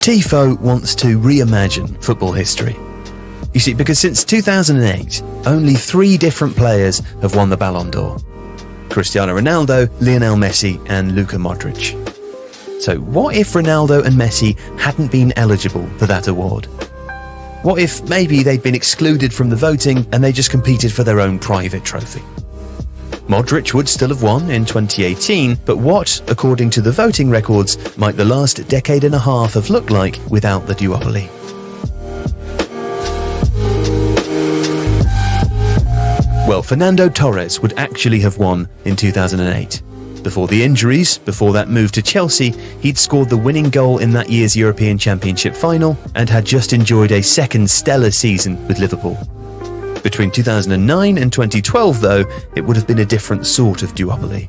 Tifo wants to reimagine football history. You see, because since 2008, only 3 different players have won the Ballon d'Or. Cristiano Ronaldo, Lionel Messi and Luka Modric. So what if Ronaldo and Messi hadn't been eligible for that award? What if maybe they'd been excluded from the voting and they just competed for their own private trophy? Modric would still have won in 2018, but what, according to the voting records, might the last decade and a half have looked like without the duopoly? Well, Fernando Torres would actually have won in 2008. Before the injuries, before that move to Chelsea, he'd scored the winning goal in that year's European Championship final and had just enjoyed a second stellar season with Liverpool. Between 2009 and 2012, though, it would have been a different sort of duopoly.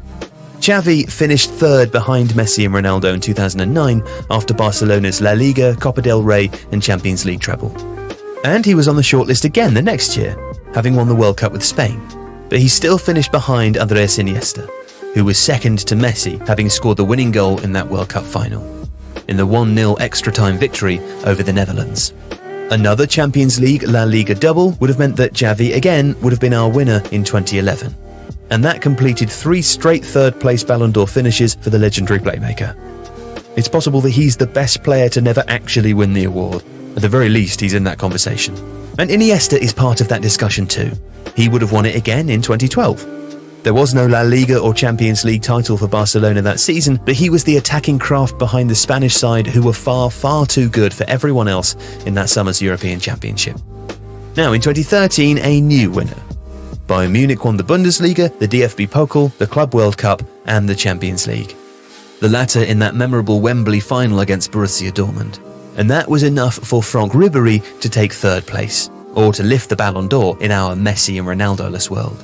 Xavi finished third behind Messi and Ronaldo in 2009 after Barcelona's La Liga, Copa del Rey and Champions League treble. And he was on the shortlist again the next year, having won the World Cup with Spain. But he still finished behind Andres Iniesta, who was second to Messi, having scored the winning goal in that World Cup final, in the 1-0 extra-time victory over the Netherlands. Another Champions League La Liga double would have meant that Xavi again would have been our winner in 2011. And that completed 3 straight third-place Ballon d'Or finishes for the legendary playmaker. It's possible that he's the best player to never actually win the award. At the very least, he's in that conversation. And Iniesta is part of that discussion too. He would have won it again in 2012. There was no La Liga or Champions League title for Barcelona that season, but he was the attacking craft behind the Spanish side who were far, far too good for everyone else in that summer's European Championship. Now, in 2013, a new winner. Bayern Munich won the Bundesliga, the DFB Pokal, the Club World Cup and the Champions League. The latter in that memorable Wembley final against Borussia Dortmund. And that was enough for Franck Ribéry to take third place, or to lift the Ballon d'Or in our Messi and Ronaldo-less world.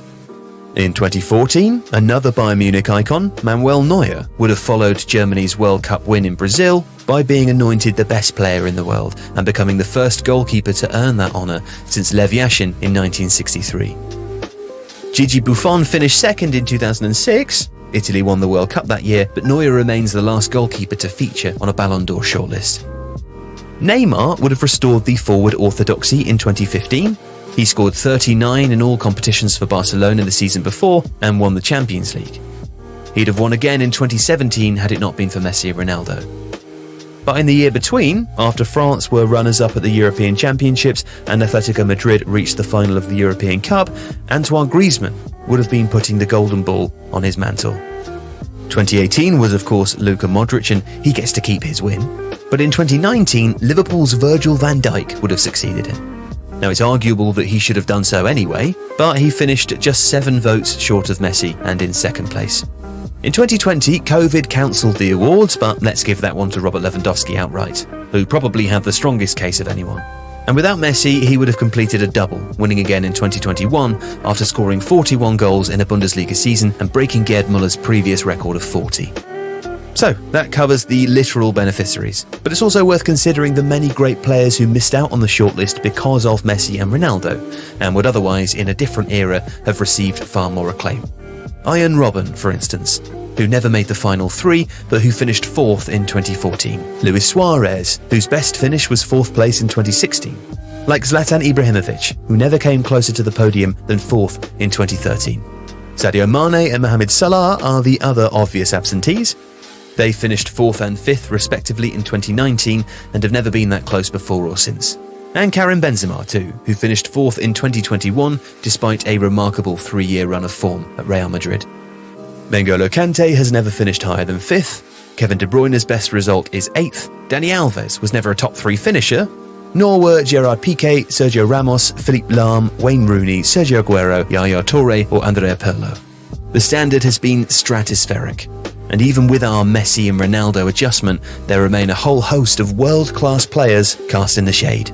In 2014, another Bayern Munich icon, Manuel Neuer, would have followed Germany's World Cup win in Brazil by being anointed the best player in the world and becoming the first goalkeeper to earn that honour since Lev Yashin in 1963. Gigi Buffon finished second in 2006. Italy won the World Cup that year, but Neuer remains the last goalkeeper to feature on a Ballon d'Or shortlist. Neymar would have restored the forward orthodoxy in 2015. He scored 39 in all competitions for Barcelona the season before and won the Champions League. He'd have won again in 2017 had it not been for Messi and Ronaldo. But in the year between, after France were runners-up at the European Championships and Atletico Madrid reached the final of the European Cup, Antoine Griezmann would have been putting the golden ball on his mantle. 2018 was of course Luka Modric and he gets to keep his win. But in 2019, Liverpool's Virgil van Dijk would have succeeded him. Now, it's arguable that he should have done so anyway, but he finished just 7 votes short of Messi and in second place. In 2020, COVID cancelled the awards, but let's give that one to Robert Lewandowski outright, who probably had the strongest case of anyone. And without Messi, he would have completed a double, winning again in 2021 after scoring 41 goals in a Bundesliga season and breaking Gerd Muller's previous record of 40. So, that covers the literal beneficiaries, but it's also worth considering the many great players who missed out on the shortlist because of Messi and Ronaldo, and would otherwise, in a different era, have received far more acclaim. Arjen Robben, for instance, who never made the final 3, but who finished 4th in 2014. Luis Suarez, whose best finish was 4th place in 2016. Like Zlatan Ibrahimovic, who never came closer to the podium than 4th in 2013. Sadio Mane and Mohamed Salah are the other obvious absentees. They finished 4th and 5th respectively in 2019 and have never been that close before or since. And Karim Benzema too, who finished 4th in 2021 despite a remarkable 3-year run of form at Real Madrid. N'Golo Kante has never finished higher than 5th. Kevin De Bruyne's best result is 8th. Dani Alves was never a top 3 finisher, nor were Gerard Piqué, Sergio Ramos, Philippe Lahm, Wayne Rooney, Sergio Aguero, Yaya Touré or Andrea Pirlo. The standard has been stratospheric. And even with our Messi and Ronaldo adjustment, there remain a whole host of world-class players cast in the shade.